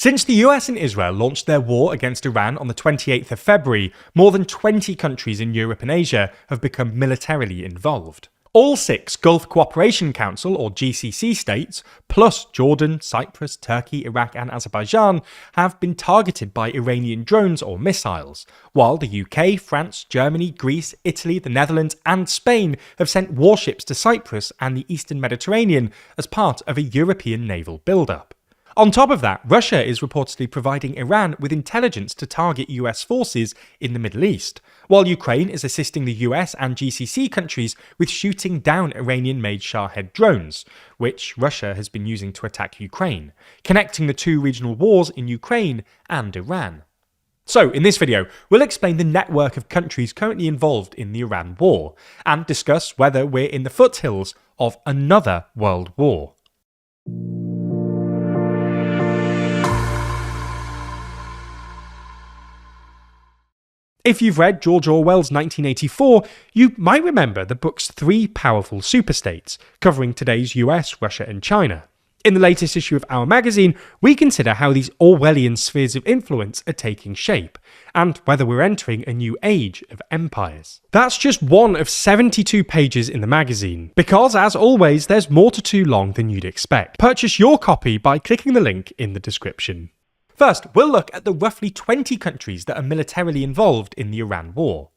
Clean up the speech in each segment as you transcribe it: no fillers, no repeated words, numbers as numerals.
Since the US and Israel launched their war against Iran on the 28th of February, more than 20 countries in Europe and Asia have become militarily involved. All 6 Gulf Cooperation Council or GCC states, plus Jordan, Cyprus, Turkey, Iraq and Azerbaijan, have been targeted by Iranian drones or missiles, while the UK, France, Germany, Greece, Italy, the Netherlands and Spain have sent warships to Cyprus and the Eastern Mediterranean as part of a European naval buildup. On top of that, Russia is reportedly providing Iran with intelligence to target US forces in the Middle East, while Ukraine is assisting the US and GCC countries with shooting down Iranian-made Shahed drones, which Russia has been using to attack Ukraine, connecting the two regional wars in Ukraine and Iran. So, in this video, we'll explain the network of countries currently involved in the Iran war, and discuss whether we're in the foothills of another world war. If you've read George Orwell's 1984, you might remember the book's 3 powerful superstates, covering today's US, Russia and China. In the latest issue of Our magazine, we consider how these Orwellian spheres of influence are taking shape, and whether we're entering a new age of empires. That's just one of 72 pages in the magazine, because as always, there's more to too long than you'd expect. Purchase your copy by clicking the link in the description. First, we'll look at the roughly 20 countries that are militarily involved in the Iran war.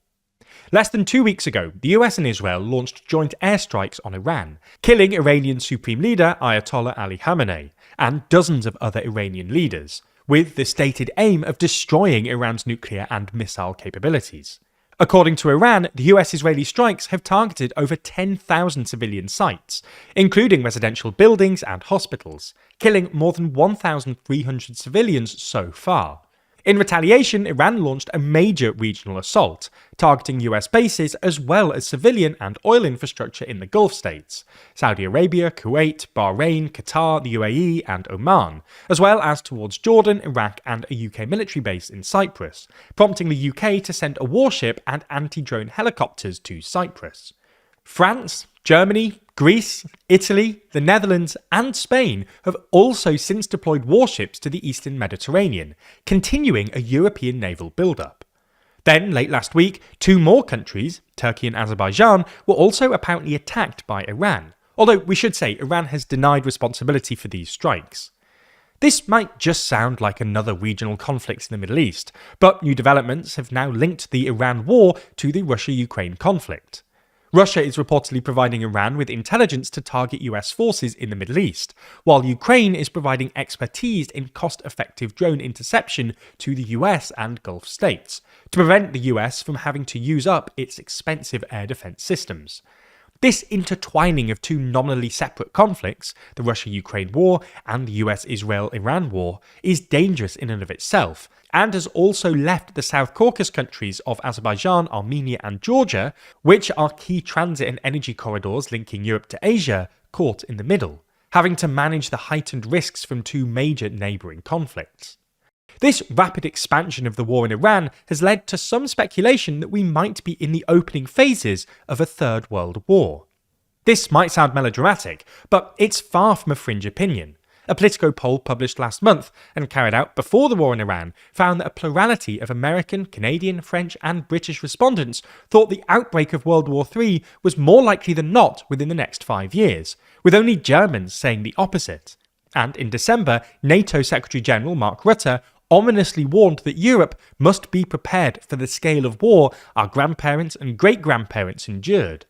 Less than 2 weeks ago, the US and Israel launched joint airstrikes on Iran, killing Iranian Supreme Leader Ayatollah Ali Khamenei and dozens of other Iranian leaders, with the stated aim of destroying Iran's nuclear and missile capabilities. According to Iran, the US-Israeli strikes have targeted over 10,000 civilian sites, including residential buildings and hospitals, killing more than 1,300 civilians so far. In retaliation, Iran launched a major regional assault, targeting US bases as well as civilian and oil infrastructure in the Gulf states, Saudi Arabia, Kuwait, Bahrain, Qatar, the UAE and Oman, as well as towards Jordan, Iraq and a UK military base in Cyprus, prompting the UK to send a warship and anti-drone helicopters to Cyprus. France, Germany, Greece, Italy, the Netherlands and Spain have also since deployed warships to the Eastern Mediterranean, continuing a European naval buildup. Then, late last week, 2 more countries, Turkey and Azerbaijan, were also apparently attacked by Iran, although we should say Iran has denied responsibility for these strikes. This might just sound like another regional conflict in the Middle East, but new developments have now linked the Iran war to the Russia-Ukraine conflict. Russia is reportedly providing Iran with intelligence to target US forces in the Middle East, while Ukraine is providing expertise in cost-effective drone interception to the US and Gulf states, to prevent the US from having to use up its expensive air defense systems. This intertwining of 2 nominally separate conflicts, the Russia-Ukraine war and the US-Israel-Iran war, is dangerous in and of itself, and has also left the South Caucasus countries of Azerbaijan, Armenia and Georgia, which are key transit and energy corridors linking Europe to Asia, caught in the middle, having to manage the heightened risks from 2 major neighbouring conflicts. This rapid expansion of the war in Iran has led to some speculation that we might be in the opening phases of a Third World War. This might sound melodramatic, but it's far from a fringe opinion. A Politico poll published last month and carried out before the war in Iran found that a plurality of American, Canadian, French and British respondents thought the outbreak of World War III was more likely than not within the next 5 years, with only Germans saying the opposite. And in December, NATO Secretary-General Mark Rutte ominously warned that Europe must be prepared for the scale of war our grandparents and great-grandparents endured.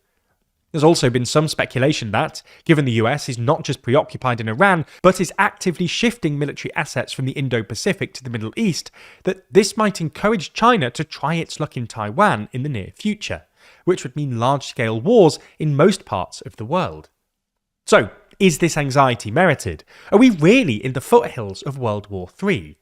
There's also been some speculation that, given the US is not just preoccupied in Iran, but is actively shifting military assets from the Indo-Pacific to the Middle East, that this might encourage China to try its luck in Taiwan in the near future, which would mean large-scale wars in most parts of the world. So, is this anxiety merited? Are we really in the foothills of World War III?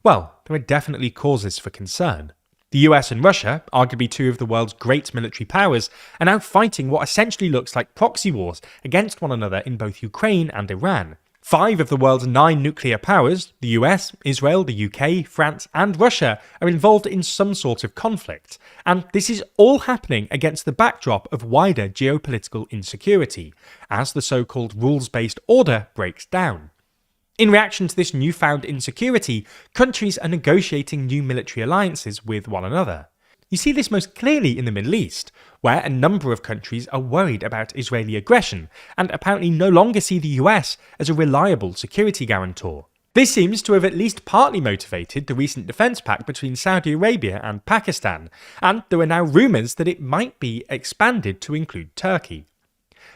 Well, there are definitely causes for concern. The US and Russia, arguably 2 of the world's great military powers, are now fighting what essentially looks like proxy wars against one another in both Ukraine and Iran. 5 of the world's 9 nuclear powers, the US, Israel, the UK, France and Russia, are involved in some sort of conflict, and this is all happening against the backdrop of wider geopolitical insecurity, as the so-called rules-based order breaks down. In reaction to this newfound insecurity, countries are negotiating new military alliances with one another. You see this most clearly in the Middle East, where a number of countries are worried about Israeli aggression and apparently no longer see the US as a reliable security guarantor. This seems to have at least partly motivated the recent defence pact between Saudi Arabia and Pakistan, and there are now rumours that it might be expanded to include Turkey.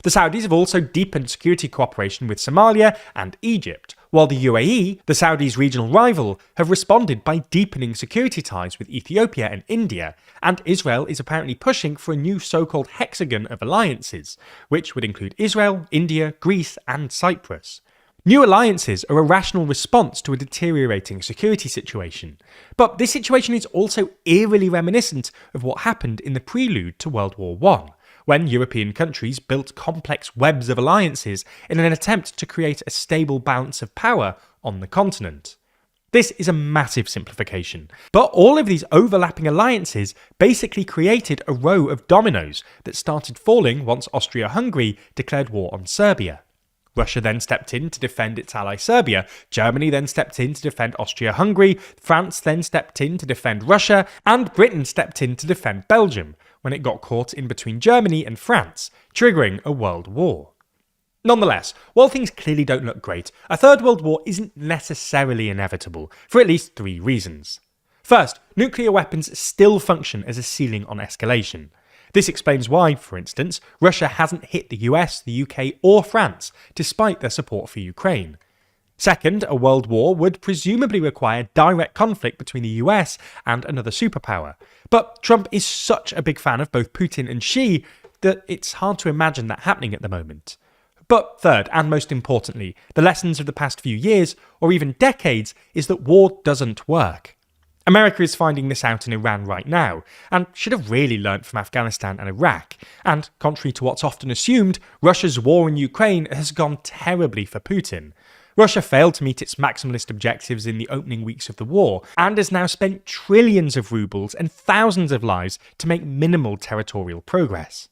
The Saudis have also deepened security cooperation with Somalia and Egypt, while the UAE, the Saudis' regional rival, have responded by deepening security ties with Ethiopia and India, and Israel is apparently pushing for a new so-called hexagon of alliances, which would include Israel, India, Greece and Cyprus. New alliances are a rational response to a deteriorating security situation, but this situation is also eerily reminiscent of what happened in the prelude to World War I, when European countries built complex webs of alliances in an attempt to create a stable balance of power on the continent. This is a massive simplification, but all of these overlapping alliances basically created a row of dominoes that started falling once Austria-Hungary declared war on Serbia. Russia then stepped in to defend its ally Serbia, Germany then stepped in to defend Austria-Hungary, France then stepped in to defend Russia, and Britain stepped in to defend Belgium, when it got caught in between Germany and France, triggering a world war. Nonetheless, while things clearly don't look great, a third world war isn't necessarily inevitable, for at least 3 reasons. First, nuclear weapons still function as a ceiling on escalation. This explains why, for instance, Russia hasn't hit the US, the UK or France, despite their support for Ukraine. Second, a world war would presumably require direct conflict between the US and another superpower. But Trump is such a big fan of both Putin and Xi that it's hard to imagine that happening at the moment. But third, and most importantly, the lessons of the past few years, or even decades, is that war doesn't work. America is finding this out in Iran right now, and should have really learnt from Afghanistan and Iraq, and contrary to what's often assumed, Russia's war in Ukraine has gone terribly for Putin. Russia failed to meet its maximalist objectives in the opening weeks of the war, and has now spent trillions of rubles and thousands of lives to make minimal territorial progress.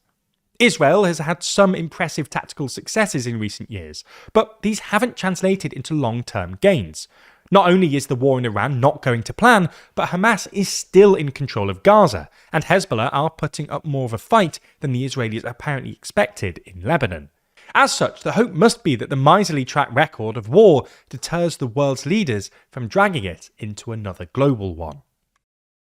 Israel has had some impressive tactical successes in recent years, but these haven't translated into long-term gains. Not only is the war in Iran not going to plan, but Hamas is still in control of Gaza, and Hezbollah are putting up more of a fight than the Israelis apparently expected in Lebanon. As such, the hope must be that the miserly track record of war deters the world's leaders from dragging it into another global one.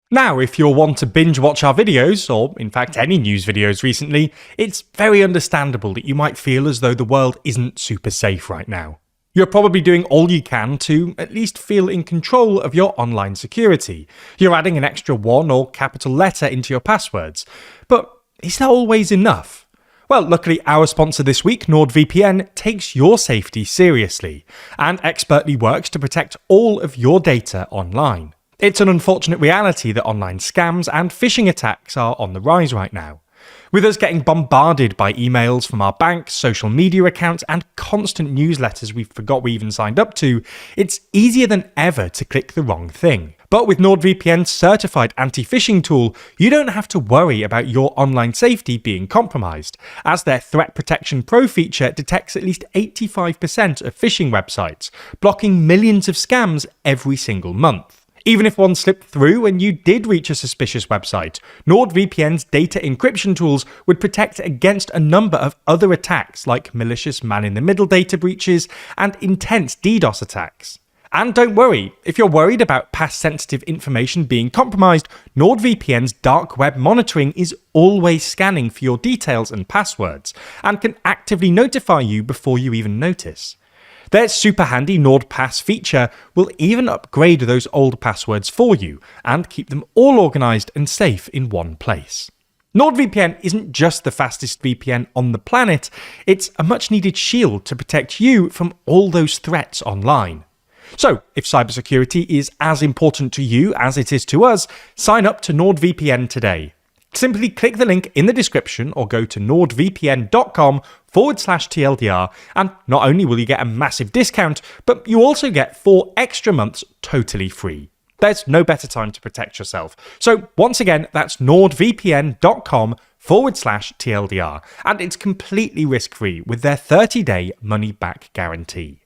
Now, if you're one to binge watch our videos, or in fact any news videos recently, it's very understandable that you might feel as though the world isn't super safe right now. You're probably doing all you can to at least feel in control of your online security. You're adding an extra 1 or capital letter into your passwords. But is that always enough? Well, luckily our sponsor this week, NordVPN, takes your safety seriously and expertly works to protect all of your data online. It's an unfortunate reality that online scams and phishing attacks are on the rise right now. With us getting bombarded by emails from our banks, social media accounts, and constant newsletters we forgot we even signed up to, it's easier than ever to click the wrong thing. But with NordVPN's certified anti-phishing tool, you don't have to worry about your online safety being compromised, as their Threat Protection Pro feature detects at least 85% of phishing websites, blocking millions of scams every single month. Even if one slipped through and you did reach a suspicious website, NordVPN's data encryption tools would protect against a number of other attacks like malicious man-in-the-middle data breaches and intense DDoS attacks. And don't worry, if you're worried about past sensitive information being compromised, NordVPN's dark web monitoring is always scanning for your details and passwords, and can actively notify you before you even notice. Their super handy NordPass feature will even upgrade those old passwords for you and keep them all organised and safe in one place. NordVPN isn't just the fastest VPN on the planet, it's a much needed shield to protect you from all those threats online. So, if cybersecurity is as important to you as it is to us, sign up to NordVPN today. Simply click the link in the description or go to nordvpn.com/TLDR, and not only will you get a massive discount, but you also get 4 extra months totally free. There's no better time to protect yourself. So once again, that's nordvpn.com/TLDR, and it's completely risk-free with their 30-day money-back guarantee.